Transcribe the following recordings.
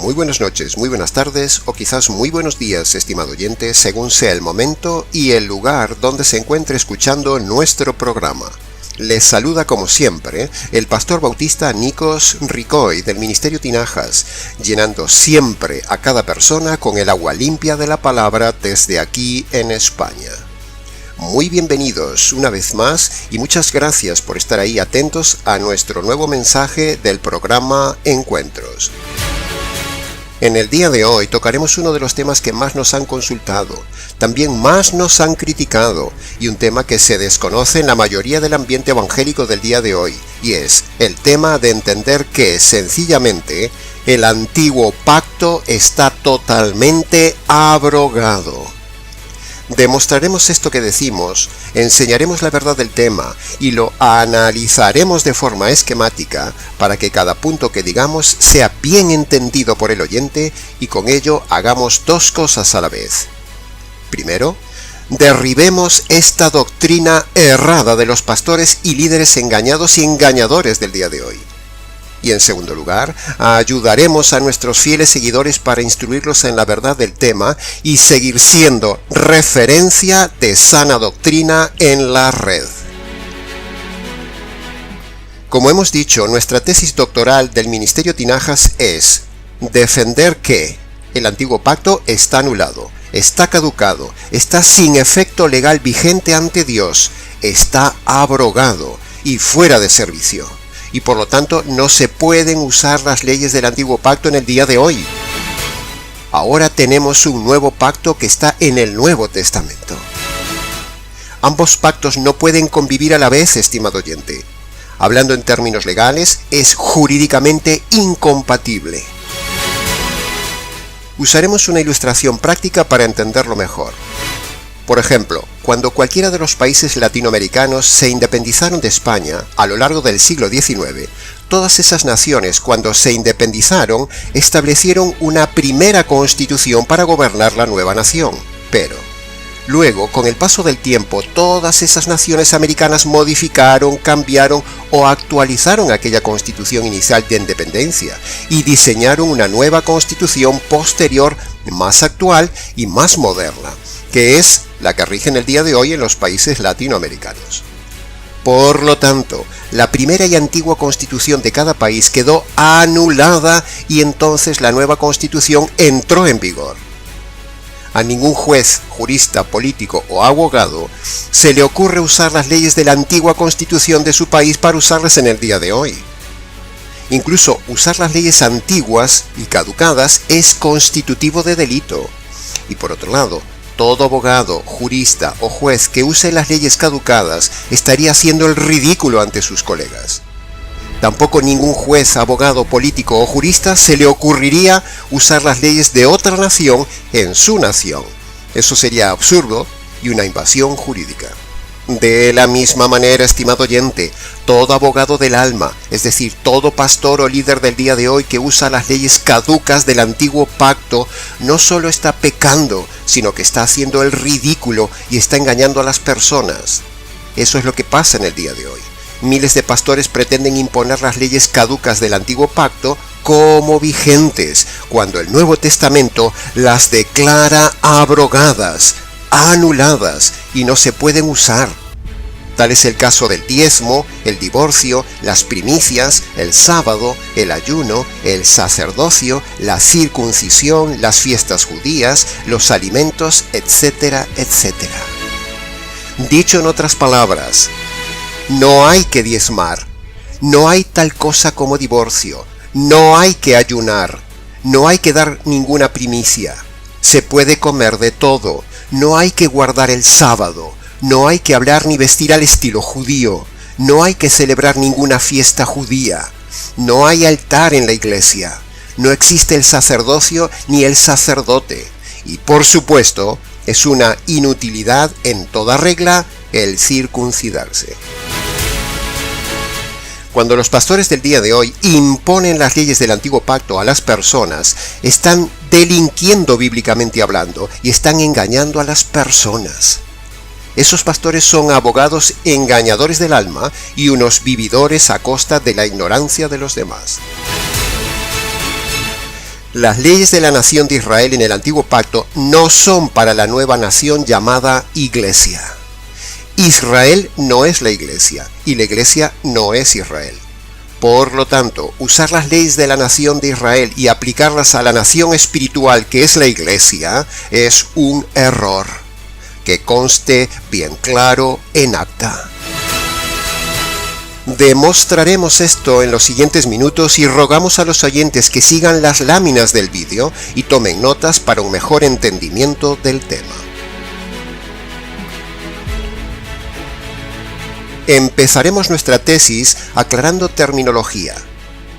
Muy buenas noches, muy buenas tardes o quizás muy buenos días, estimado oyente, según sea el momento y el lugar donde se encuentre escuchando nuestro programa. Les saluda como siempre el pastor bautista Nikos Ricoy del Ministerio Tinajas, llenando siempre a cada persona con el agua limpia de la palabra desde aquí en España. Muy bienvenidos una vez más y muchas gracias por estar ahí atentos a nuestro nuevo mensaje del programa Encuentros. En el día de hoy tocaremos uno de los temas que más nos han consultado, también más nos han criticado, y un tema que se desconoce en la mayoría del ambiente evangélico del día de hoy, y es el tema de entender que, sencillamente, el antiguo pacto está totalmente abrogado. Demostraremos esto que decimos, enseñaremos la verdad del tema y lo analizaremos de forma esquemática para que cada punto que digamos sea bien entendido por el oyente y con ello hagamos dos cosas a la vez. Primero, derribemos esta doctrina errada de los pastores y líderes engañados y engañadores del día de hoy. Y en segundo lugar, ayudaremos a nuestros fieles seguidores para instruirlos en la verdad del tema y seguir siendo referencia de sana doctrina en la red. Como hemos dicho, nuestra tesis doctoral del Ministerio Tinajas es defender que el antiguo pacto está anulado, está caducado, está sin efecto legal vigente ante Dios, está abrogado y fuera de servicio. Y por lo tanto no se pueden usar las leyes del antiguo pacto en el día de hoy. Ahora tenemos un nuevo pacto que está en el Nuevo Testamento. Ambos pactos no pueden convivir a la vez, estimado oyente. Hablando en términos legales, es jurídicamente incompatible. Usaremos una ilustración práctica para entenderlo mejor. Por ejemplo, cuando cualquiera de los países latinoamericanos se independizaron de España a lo largo del siglo XIX, todas esas naciones, cuando se independizaron, establecieron una primera constitución para gobernar la nueva nación. Pero, luego, con el paso del tiempo, todas esas naciones americanas modificaron, cambiaron o actualizaron aquella constitución inicial de independencia y diseñaron una nueva constitución posterior, más actual y más moderna, que es la que rige en el día de hoy en los países latinoamericanos. Por lo tanto, la primera y antigua constitución de cada país quedó anulada y entonces la nueva constitución entró en vigor. A ningún juez, jurista, político o abogado se le ocurre usar las leyes de la antigua constitución de su país para usarlas en el día de hoy. Incluso usar las leyes antiguas y caducadas es constitutivo de delito. Y por otro lado, todo abogado, jurista o juez que use las leyes caducadas estaría haciendo el ridículo ante sus colegas. Tampoco ningún juez, abogado, político o jurista se le ocurriría usar las leyes de otra nación en su nación. Eso sería absurdo y una invasión jurídica. De la misma manera, estimado oyente, todo abogado del alma, es decir, todo pastor o líder del día de hoy que usa las leyes caducas del antiguo pacto, no solo está pecando, sino que está haciendo el ridículo y está engañando a las personas. Eso es lo que pasa en el día de hoy. Miles de pastores pretenden imponer las leyes caducas del antiguo pacto como vigentes, cuando el Nuevo Testamento las declara abrogadas, anuladas y no se pueden usar. Tal es el caso del diezmo, el divorcio, las primicias, el sábado, el ayuno, el sacerdocio, la circuncisión, las fiestas judías, los alimentos, etcétera, etcétera. Dicho en otras palabras, no hay que diezmar, no hay tal cosa como divorcio, no hay que ayunar, no hay que dar ninguna primicia, se puede comer de todo, no hay que guardar el sábado, no hay que hablar ni vestir al estilo judío, no hay que celebrar ninguna fiesta judía, no hay altar en la iglesia, no existe el sacerdocio ni el sacerdote, y por supuesto, es una inutilidad en toda regla el circuncidarse. Cuando los pastores del día de hoy imponen las leyes del antiguo pacto a las personas, están delinquiendo bíblicamente hablando y están engañando a las personas. Esos pastores son abogados engañadores del alma y unos vividores a costa de la ignorancia de los demás. Las leyes de la nación de Israel en el Antiguo Pacto no son para la nueva nación llamada Iglesia. Israel no es la Iglesia y la Iglesia no es Israel. Por lo tanto, usar las leyes de la nación de Israel y aplicarlas a la nación espiritual que es la Iglesia es un error. Que conste bien claro en acta. Demostraremos esto en los siguientes minutos y rogamos a los oyentes que sigan las láminas del vídeo y tomen notas para un mejor entendimiento del tema. Empezaremos nuestra tesis aclarando terminología,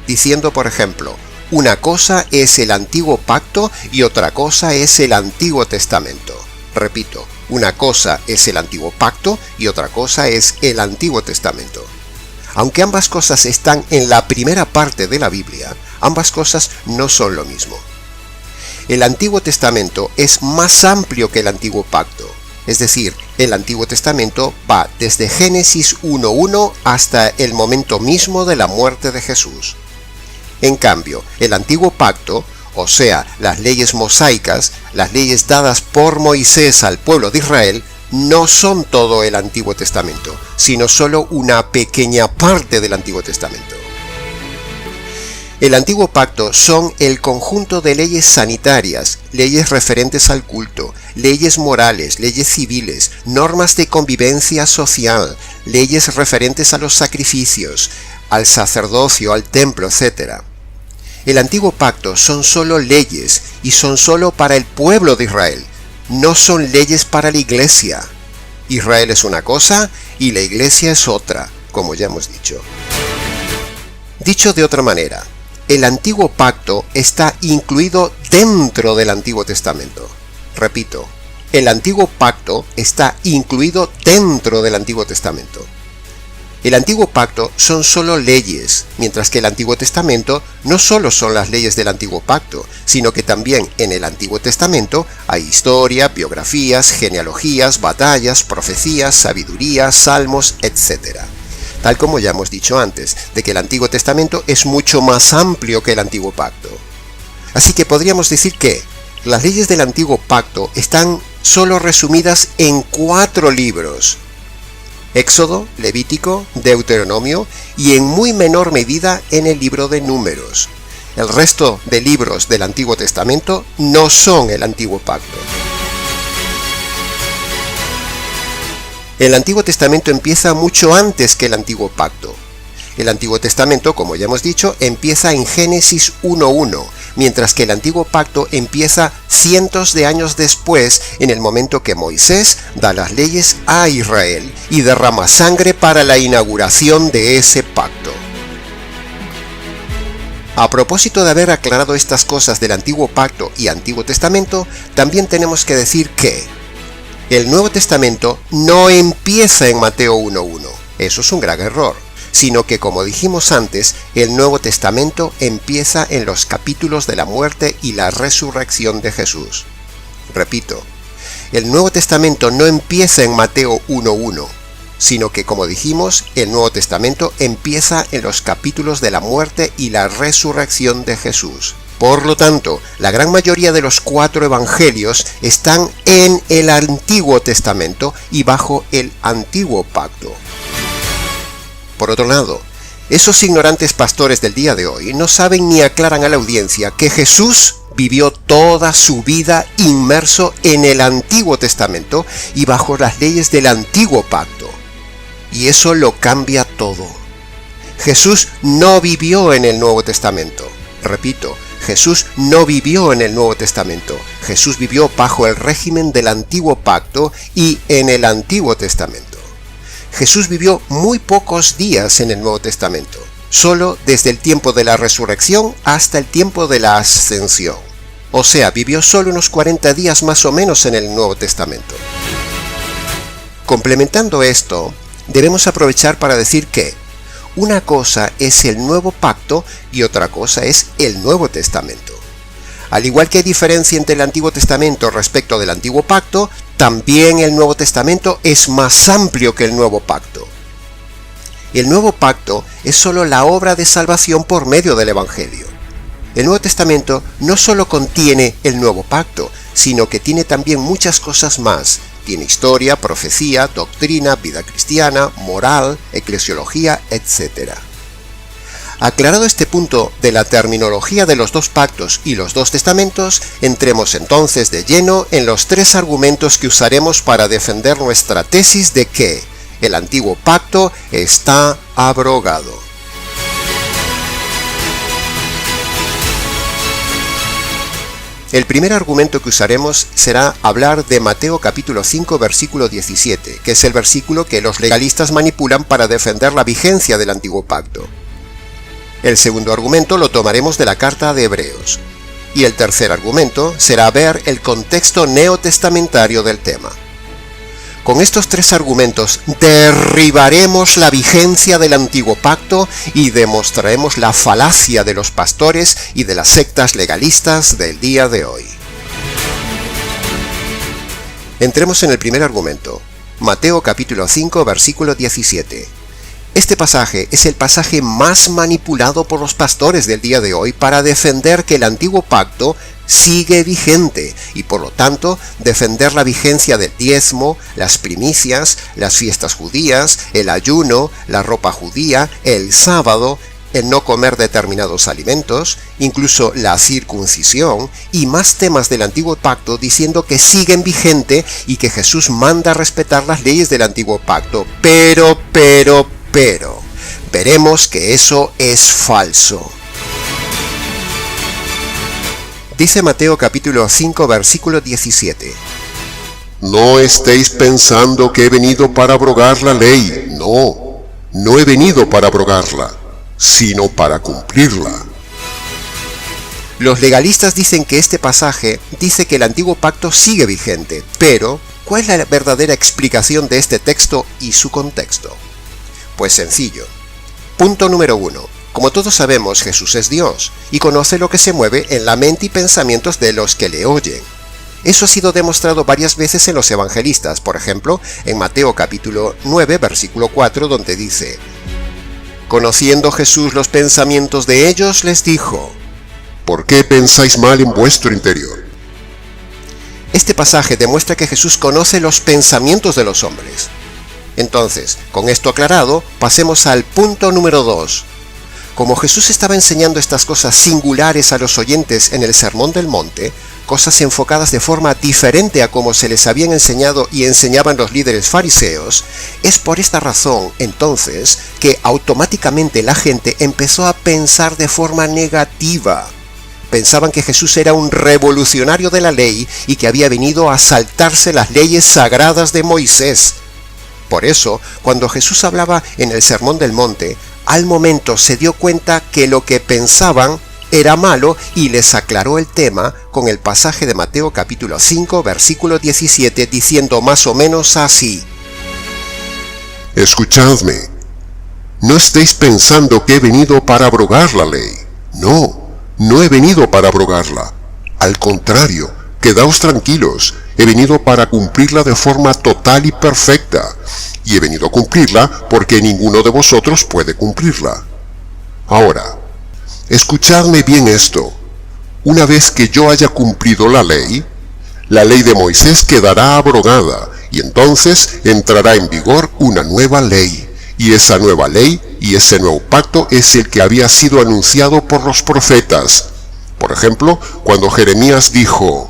diciendo por ejemplo, una cosa es el Antiguo Pacto y otra cosa es el Antiguo Testamento. Repito, una cosa es el Antiguo Pacto y otra cosa es el Antiguo Testamento. Aunque ambas cosas están en la primera parte de la Biblia, ambas cosas no son lo mismo. El Antiguo Testamento es más amplio que el Antiguo Pacto, es decir, el Antiguo Testamento va desde Génesis 1:1 hasta el momento mismo de la muerte de Jesús. En cambio, el Antiguo Pacto, o sea, las leyes mosaicas, las leyes dadas por Moisés al pueblo de Israel, no son todo el Antiguo Testamento, sino solo una pequeña parte del Antiguo Testamento. El Antiguo Pacto son el conjunto de leyes sanitarias, leyes referentes al culto, leyes morales, leyes civiles, normas de convivencia social, leyes referentes a los sacrificios, al sacerdocio, al templo, etc. El Antiguo Pacto son solo leyes y son solo para el pueblo de Israel. No son leyes para la Iglesia. Israel es una cosa y la Iglesia es otra, como ya hemos dicho. Dicho de otra manera, el Antiguo Pacto está incluido dentro del Antiguo Testamento. Repito, el Antiguo Pacto está incluido dentro del Antiguo Testamento. El Antiguo Pacto son solo leyes, mientras que el Antiguo Testamento no solo son las leyes del Antiguo Pacto, sino que también en el Antiguo Testamento hay historia, biografías, genealogías, batallas, profecías, sabiduría, salmos, etc. Tal como ya hemos dicho antes, de que el Antiguo Testamento es mucho más amplio que el Antiguo Pacto. Así que podríamos decir que las leyes del Antiguo Pacto están solo resumidas en 4 libros: Éxodo, Levítico, Deuteronomio y en muy menor medida en el libro de Números. El resto de libros del Antiguo Testamento no son el Antiguo Pacto. El Antiguo Testamento empieza mucho antes que el Antiguo Pacto. El Antiguo Testamento, como ya hemos dicho, empieza en Génesis 1:1, mientras que el Antiguo Pacto empieza cientos de años después, en el momento que Moisés da las leyes a Israel y derrama sangre para la inauguración de ese pacto. A propósito de haber aclarado estas cosas del Antiguo Pacto y Antiguo Testamento, también tenemos que decir que el Nuevo Testamento no empieza en Mateo 1:1. Eso es un gran error, sino que, como dijimos antes, el Nuevo Testamento empieza en los capítulos de la muerte y la resurrección de Jesús. Repito, el Nuevo Testamento no empieza en Mateo 1:1, sino que, como dijimos, el Nuevo Testamento empieza en los capítulos de la muerte y la resurrección de Jesús. Por lo tanto, la gran mayoría de los 4 evangelios están en el Antiguo Testamento y bajo el Antiguo Pacto. Por otro lado, esos ignorantes pastores del día de hoy no saben ni aclaran a la audiencia que Jesús vivió toda su vida inmerso en el Antiguo Testamento y bajo las leyes del Antiguo Pacto. Y eso lo cambia todo. Jesús no vivió en el Nuevo Testamento. Repito, Jesús no vivió en el Nuevo Testamento. Jesús vivió bajo el régimen del Antiguo Pacto y en el Antiguo Testamento. Jesús vivió muy pocos días en el Nuevo Testamento, solo desde el tiempo de la resurrección hasta el tiempo de la ascensión. O sea, vivió solo unos 40 días más o menos en el Nuevo Testamento. Complementando esto, debemos aprovechar para decir que una cosa es el Nuevo Pacto y otra cosa es el Nuevo Testamento. Al igual que hay diferencia entre el Antiguo Testamento respecto del Antiguo Pacto, también el Nuevo Testamento es más amplio que el Nuevo Pacto. El Nuevo Pacto es solo la obra de salvación por medio del Evangelio. El Nuevo Testamento no solo contiene el Nuevo Pacto, sino que tiene también muchas cosas más. Tiene historia, profecía, doctrina, vida cristiana, moral, eclesiología, etc. Aclarado este punto de la terminología de los dos pactos y los dos testamentos, entremos entonces de lleno en los tres argumentos que usaremos para defender nuestra tesis de que el antiguo pacto está abrogado. El primer argumento que usaremos será hablar de Mateo capítulo 5 versículo 17, que es el versículo que los legalistas manipulan para defender la vigencia del antiguo pacto. El segundo argumento lo tomaremos de la carta de Hebreos. Y el tercer argumento será ver el contexto neotestamentario del tema. Con estos tres argumentos derribaremos la vigencia del antiguo pacto y demostraremos la falacia de los pastores y de las sectas legalistas del día de hoy. Entremos en el primer argumento, Mateo capítulo 5 versículo 17. Este pasaje es el pasaje más manipulado por los pastores del día de hoy para defender que el antiguo pacto sigue vigente y por lo tanto defender la vigencia del diezmo, las primicias, las fiestas judías, el ayuno, la ropa judía, el sábado, el no comer determinados alimentos, incluso la circuncisión y más temas del antiguo pacto diciendo que siguen vigente y que Jesús manda respetar las leyes del antiguo pacto. Pero, veremos que eso es falso. Dice Mateo capítulo 5 versículo 17. No estéis pensando que he venido para abrogar la ley. No he venido para abrogarla, sino para cumplirla. Los legalistas dicen que este pasaje dice que el antiguo pacto sigue vigente, pero ¿cuál es la verdadera explicación de este texto y su contexto? Pues sencillo. Punto número 1. Como todos sabemos, Jesús es Dios y conoce lo que se mueve en la mente y pensamientos de los que le oyen. Eso ha sido demostrado varias veces en los evangelistas, por ejemplo, en Mateo capítulo 9, versículo 4, donde dice: Conociendo Jesús los pensamientos de ellos, les dijo: ¿Por qué pensáis mal en vuestro interior? Este pasaje demuestra que Jesús conoce los pensamientos de los hombres. Entonces, con esto aclarado, pasemos al punto número 2. Como Jesús estaba enseñando estas cosas singulares a los oyentes en el Sermón del Monte, cosas enfocadas de forma diferente a como se les habían enseñado y enseñaban los líderes fariseos, es por esta razón, entonces, que automáticamente la gente empezó a pensar de forma negativa. Pensaban que Jesús era un revolucionario de la ley y que había venido a saltarse las leyes sagradas de Moisés. Por eso, cuando Jesús hablaba en el Sermón del Monte, al momento se dio cuenta que lo que pensaban era malo y les aclaró el tema con el pasaje de Mateo capítulo 5 versículo 17 diciendo más o menos así: Escuchadme, no estéis pensando que he venido para abrogar la ley. No he venido para abrogarla. Al contrario, quedaos tranquilos, he venido para cumplirla de forma total y perfecta. Y he venido a cumplirla porque ninguno de vosotros puede cumplirla. Ahora, escuchadme bien esto. Una vez que yo haya cumplido la ley de Moisés quedará abrogada, y entonces entrará en vigor una nueva ley. Y esa nueva ley y ese nuevo pacto es el que había sido anunciado por los profetas. Por ejemplo, cuando Jeremías dijo: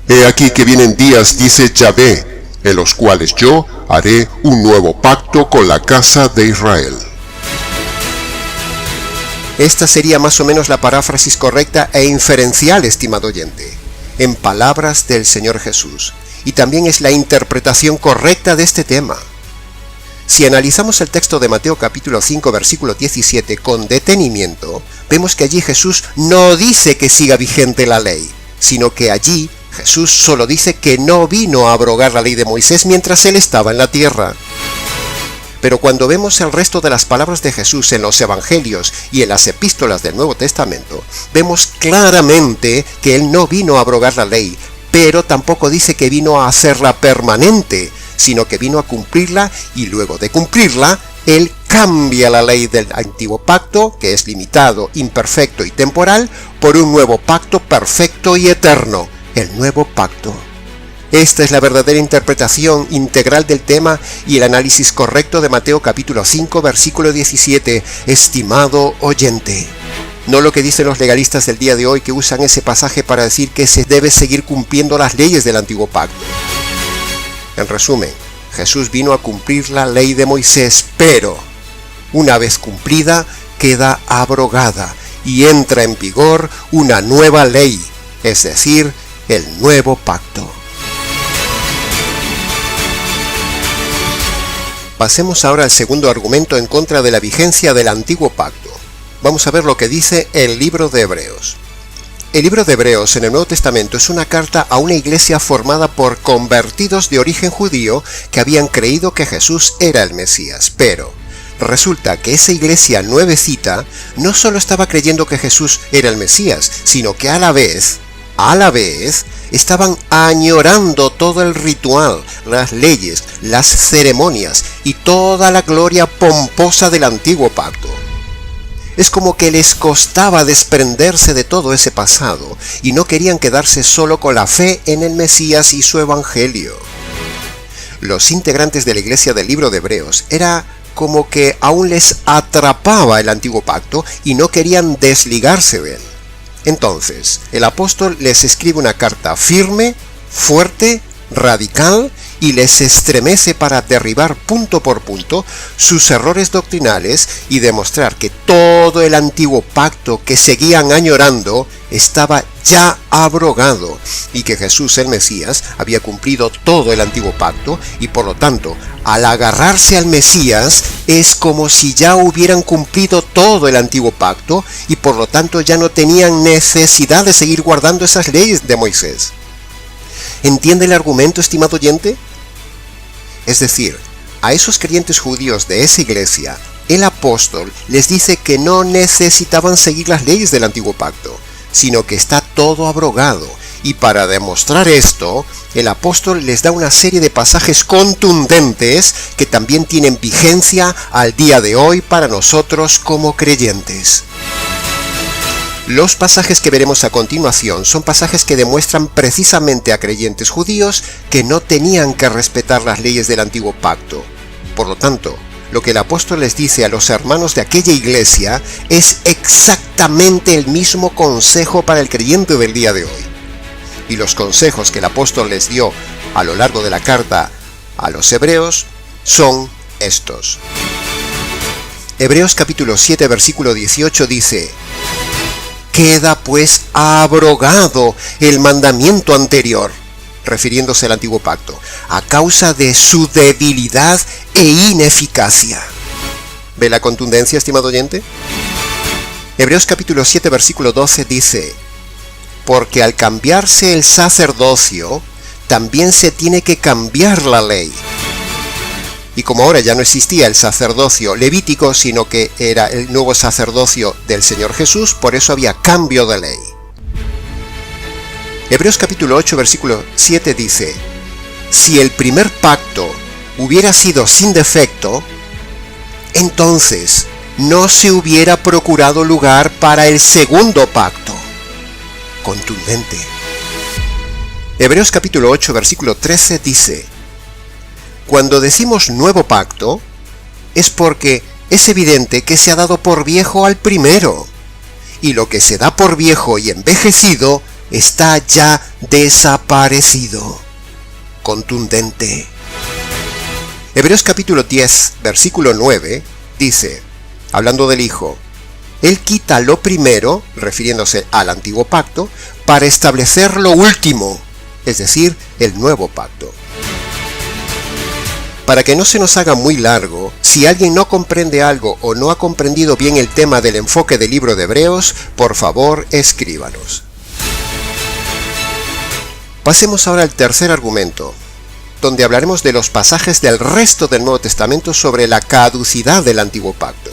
He aquí que vienen días, dice Yahvé, en los cuales yo haré un nuevo pacto con la casa de Israel. Esta sería más o menos la paráfrasis correcta e inferencial, estimado oyente, en palabras del Señor Jesús, y también es la interpretación correcta de este tema. Si analizamos el texto de Mateo capítulo 5 versículo 17 con detenimiento, vemos que allí Jesús no dice que siga vigente la ley, sino que allí Jesús solo dice que no vino a abrogar la ley de Moisés mientras él estaba en la tierra. Pero cuando vemos el resto de las palabras de Jesús en los evangelios y en las epístolas del Nuevo Testamento, vemos claramente que él no vino a abrogar la ley, pero tampoco dice que vino a hacerla permanente, sino que vino a cumplirla y luego de cumplirla, él cambia la ley del antiguo pacto, que es limitado, imperfecto y temporal, por un nuevo pacto perfecto y eterno, el nuevo pacto. Esta es la verdadera interpretación integral del tema y el análisis correcto de Mateo capítulo 5, versículo 17, estimado oyente. No lo que dicen los legalistas del día de hoy, que usan ese pasaje para decir que se debe seguir cumpliendo las leyes del antiguo pacto. En resumen, Jesús vino a cumplir la ley de Moisés, pero una vez cumplida queda abrogada y entra en vigor una nueva ley, es decir, el nuevo pacto. Pasemos ahora al segundo argumento en contra de la vigencia del antiguo pacto. Vamos a ver lo que dice el libro de Hebreos. El libro de Hebreos en el Nuevo Testamento es una carta a una iglesia formada por convertidos de origen judío que habían creído que Jesús era el Mesías, pero resulta que esa iglesia nuevecita no solo estaba creyendo que Jesús era el Mesías, sino que a la vez, estaban añorando todo el ritual, las leyes, las ceremonias y toda la gloria pomposa del antiguo pacto. Es como que les costaba desprenderse de todo ese pasado y no querían quedarse solo con la fe en el Mesías y su evangelio. Los integrantes de la iglesia del libro de Hebreos era como que aún les atrapaba el antiguo pacto y no querían desligarse de él. Entonces, el apóstol les escribe una carta firme, fuerte, radical y les estremece para derribar punto por punto sus errores doctrinales y demostrar que todo el antiguo pacto que seguían añorando estaba ya abrogado y que Jesús el Mesías había cumplido todo el antiguo pacto y por lo tanto al agarrarse al Mesías es como si ya hubieran cumplido todo el antiguo pacto y por lo tanto ya no tenían necesidad de seguir guardando esas leyes de Moisés. ¿Entiende el argumento, estimado oyente? Es decir, a esos creyentes judíos de esa iglesia, el apóstol les dice que no necesitaban seguir las leyes del antiguo pacto, sino que está todo abrogado. Y para demostrar esto, el apóstol les da una serie de pasajes contundentes que también tienen vigencia al día de hoy para nosotros como creyentes. Los pasajes que veremos a continuación son pasajes que demuestran precisamente a creyentes judíos que no tenían que respetar las leyes del antiguo pacto. Por lo tanto, lo que el apóstol les dice a los hermanos de aquella iglesia es exactamente el mismo consejo para el creyente del día de hoy. Y los consejos que el apóstol les dio a lo largo de la carta a los hebreos son estos. Hebreos capítulo 7 versículo 18 dice: queda pues abrogado el mandamiento anterior, refiriéndose al antiguo pacto, a causa de su debilidad e ineficacia. ¿Ve la contundencia, estimado oyente? Hebreos capítulo 7 versículo 12 dice: porque al cambiarse el sacerdocio, también se tiene que cambiar la ley. Y como ahora ya no existía el sacerdocio levítico, sino que era el nuevo sacerdocio del Señor Jesús, por eso había cambio de ley. Hebreos capítulo 8 versículo 7 dice: si el primer pacto hubiera sido sin defecto, entonces no se hubiera procurado lugar para el segundo pacto. Contundente. Hebreos capítulo 8 versículo 13 dice: cuando decimos nuevo pacto, es porque es evidente que se ha dado por viejo al primero, y lo que se da por viejo y envejecido está ya desaparecido. Contundente. Hebreos capítulo 10, versículo 9, dice, hablando del Hijo: Él quita lo primero, refiriéndose al antiguo pacto, para establecer lo último, es decir, el nuevo pacto. Para que no se nos haga muy largo, si alguien no comprende algo o no ha comprendido bien el tema del enfoque del libro de Hebreos, por favor, escríbanos. Pasemos ahora al tercer argumento, donde hablaremos de los pasajes del resto del Nuevo Testamento sobre la caducidad del antiguo pacto.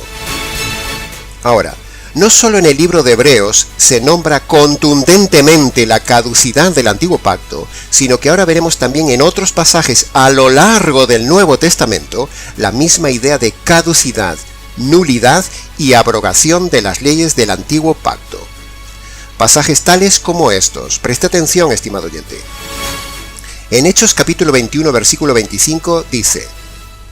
Ahora, no solo en el libro de Hebreos se nombra contundentemente la caducidad del antiguo pacto, sino que ahora veremos también en otros pasajes a lo largo del Nuevo Testamento la misma idea de caducidad, nulidad y abrogación de las leyes del antiguo pacto. Pasajes tales como estos. Preste atención, estimado oyente. En Hechos capítulo 21, versículo 25 dice: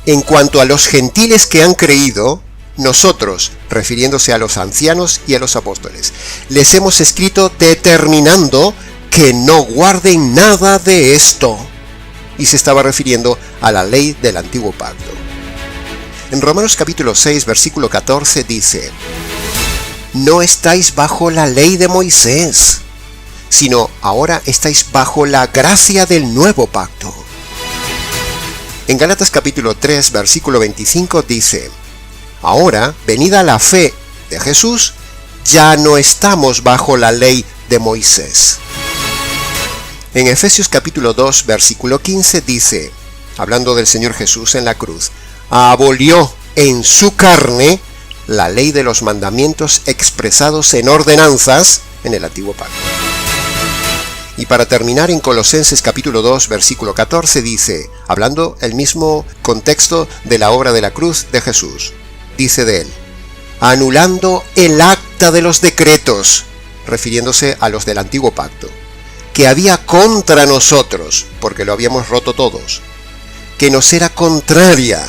en cuanto a los gentiles que han creído, nosotros, refiriéndose a los ancianos y a los apóstoles, les hemos escrito determinando que no guarden nada de esto. Y se estaba refiriendo a la ley del antiguo pacto. En Romanos capítulo 6, versículo 14 dice: no estáis bajo la ley de Moisés, sino ahora estáis bajo la gracia del nuevo pacto. En Gálatas capítulo 3, versículo 25 dice: ahora, venida la fe de Jesús, ya no estamos bajo la ley de Moisés. En Efesios capítulo 2, versículo 15 dice, hablando del Señor Jesús en la cruz: abolió en su carne la ley de los mandamientos expresados en ordenanzas en el antiguo pacto. Y para terminar, en Colosenses capítulo 2, versículo 14 dice, hablando el mismo contexto de la obra de la cruz de Jesús, dice de él: anulando el acta de los decretos, refiriéndose a los del antiguo pacto, que había contra nosotros, porque lo habíamos roto todos, que nos era contraria,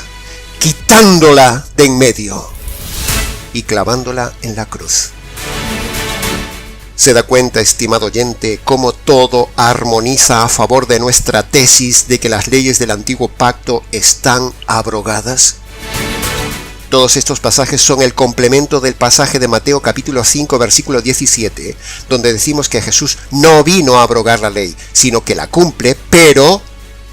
quitándola de en medio y clavándola en la cruz. ¿Se da cuenta, estimado oyente, cómo todo armoniza a favor de nuestra tesis de que las leyes del antiguo pacto están abrogadas? Todos estos pasajes son el complemento del pasaje de Mateo capítulo 5, versículo 17, donde decimos que Jesús no vino a abrogar la ley, sino que la cumple, pero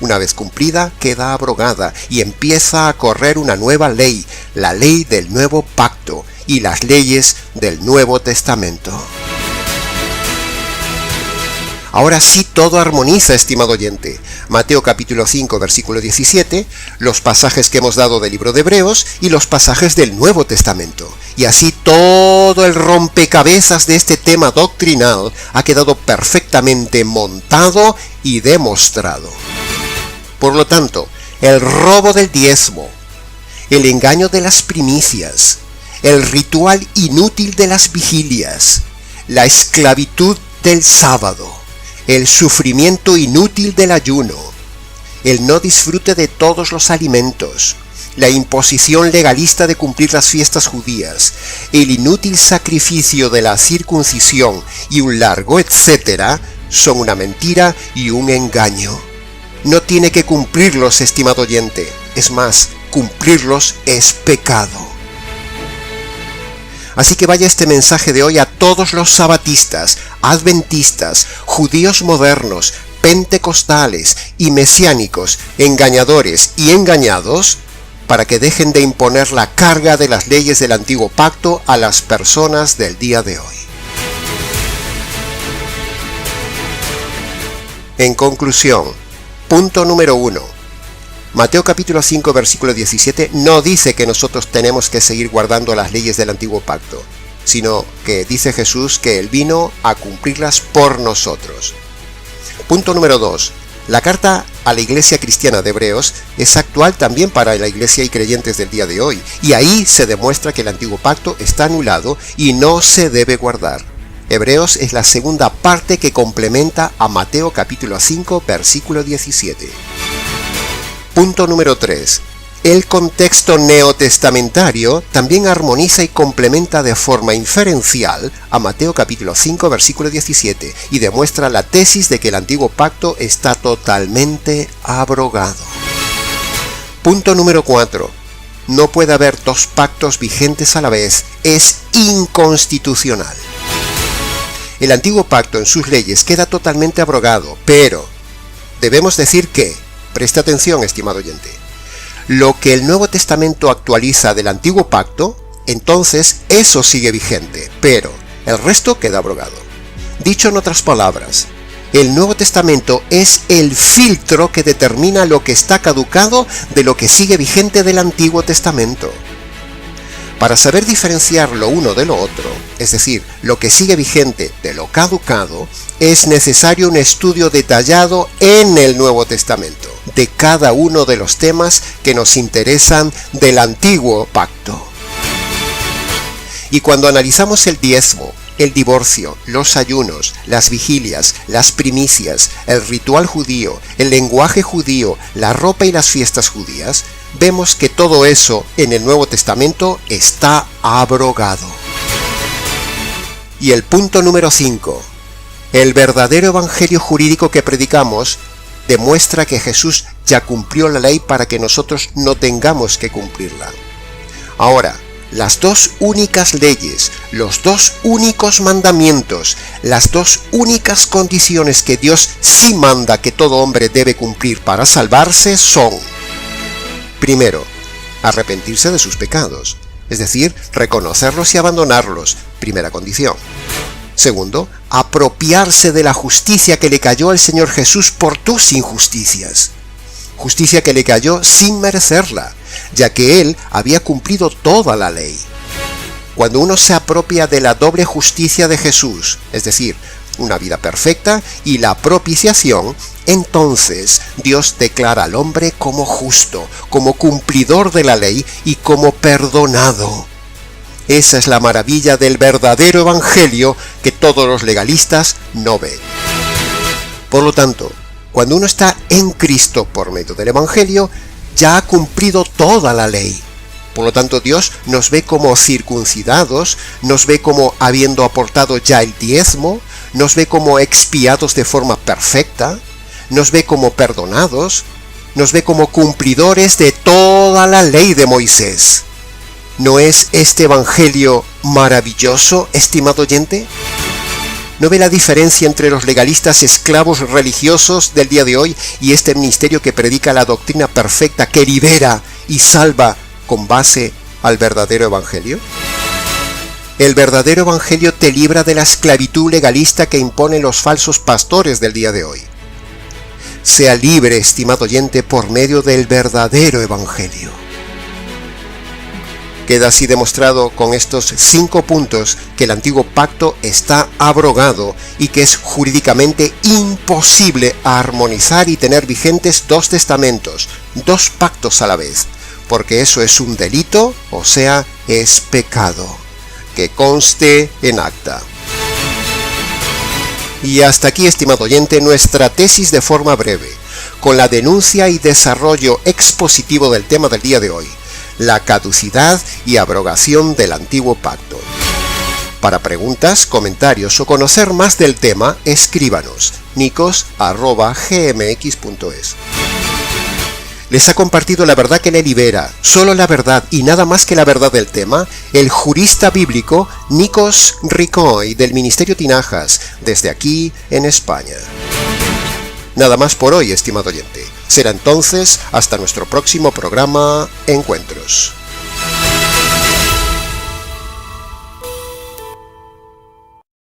una vez cumplida queda abrogada y empieza a correr una nueva ley, la ley del nuevo pacto y las leyes del Nuevo Testamento. Ahora sí todo armoniza, estimado oyente. Mateo capítulo 5, versículo 17, los pasajes que hemos dado del libro de Hebreos y los pasajes del Nuevo Testamento. Y así todo el rompecabezas de este tema doctrinal ha quedado perfectamente montado y demostrado. Por lo tanto, el robo del diezmo, el engaño de las primicias, el ritual inútil de las vigilias, la esclavitud del sábado, el sufrimiento inútil del ayuno, el no disfrute de todos los alimentos, la imposición legalista de cumplir las fiestas judías, el inútil sacrificio de la circuncisión y un largo etcétera, son una mentira y un engaño. No tiene que cumplirlos, estimado oyente. Es más, cumplirlos es pecado. Así que vaya este mensaje de hoy a todos los sabatistas, adventistas, judíos modernos, pentecostales y mesiánicos, engañadores y engañados, para que dejen de imponer la carga de las leyes del antiguo pacto a las personas del día de hoy. En conclusión, punto número 1. Mateo capítulo 5 versículo 17 no dice que nosotros tenemos que seguir guardando las leyes del antiguo pacto, sino que dice Jesús que Él vino a cumplirlas por nosotros. Punto número 2. La carta a la iglesia cristiana de Hebreos es actual también para la iglesia y creyentes del día de hoy, y ahí se demuestra que el antiguo pacto está anulado y no se debe guardar. Hebreos es la segunda parte que complementa a Mateo capítulo 5 versículo 17. Punto número 3. El contexto neotestamentario también armoniza y complementa de forma inferencial a Mateo capítulo 5 versículo 17 y demuestra la tesis de que el antiguo pacto está totalmente abrogado. Punto número 4. No puede haber dos pactos vigentes a la vez, es inconstitucional. El antiguo pacto en sus leyes queda totalmente abrogado, pero debemos decir que, preste atención, estimado oyente, lo que el Nuevo Testamento actualiza del antiguo pacto, entonces eso sigue vigente, pero el resto queda abrogado. Dicho en otras palabras, el Nuevo Testamento es el filtro que determina lo que está caducado de lo que sigue vigente del Antiguo Testamento. Para saber diferenciar lo uno de lo otro, es decir, lo que sigue vigente de lo caducado, es necesario un estudio detallado en el Nuevo Testamento de cada uno de los temas que nos interesan del Antiguo Pacto. Y cuando analizamos el diezmo, el divorcio, los ayunos, las vigilias, las primicias, el ritual judío, el lenguaje judío, la ropa y las fiestas judías, vemos que todo eso en el Nuevo Testamento está abrogado. Y el punto número 5. El verdadero evangelio jurídico que predicamos demuestra que Jesús ya cumplió la ley para que nosotros no tengamos que cumplirla. Ahora, las dos únicas leyes, los dos únicos mandamientos, las dos únicas condiciones que Dios sí manda que todo hombre debe cumplir para salvarse son: primero, arrepentirse de sus pecados, es decir, reconocerlos y abandonarlos, primera condición. Segundo, apropiarse de la justicia que le cayó al Señor Jesús por tus injusticias. Justicia que le cayó sin merecerla, ya que Él había cumplido toda la ley. Cuando uno se apropia de la doble justicia de Jesús, es decir, una vida perfecta y la propiciación, entonces Dios declara al hombre como justo, como cumplidor de la ley y como perdonado. Esa es la maravilla del verdadero evangelio que todos los legalistas no ven. Por lo tanto, cuando uno está en Cristo por medio del evangelio, ya ha cumplido toda la ley. Por lo tanto, Dios nos ve como circuncidados, nos ve como habiendo aportado ya el diezmo, nos ve como expiados de forma perfecta, nos ve como perdonados, nos ve como cumplidores de toda la ley de Moisés. ¿No es este evangelio maravilloso, estimado oyente? ¿No ve la diferencia entre los legalistas esclavos religiosos del día de hoy y este ministerio que predica la doctrina perfecta que libera y salva con base al verdadero evangelio? El verdadero evangelio te libra de la esclavitud legalista que imponen los falsos pastores del día de hoy. Sea libre, estimado oyente, por medio del verdadero evangelio. Queda así demostrado con estos 5 puntos que el antiguo pacto está abrogado y que es jurídicamente imposible armonizar y tener vigentes 2 testamentos, 2 pactos a la vez, porque eso es un delito, o sea, es pecado. Que conste en acta. Y hasta aquí, estimado oyente, nuestra tesis de forma breve, con la denuncia y desarrollo expositivo del tema del día de hoy: la caducidad y abrogación del antiguo pacto. Para preguntas, comentarios o conocer más del tema, escríbanos nicos@gmx.es. Les ha compartido la verdad que le libera, solo la verdad y nada más que la verdad del tema, el jurista bíblico Nikos Ricoy del Ministerio Tinajas, desde aquí en España. Nada más por hoy, estimado oyente. Será entonces hasta nuestro próximo programa Encuentros.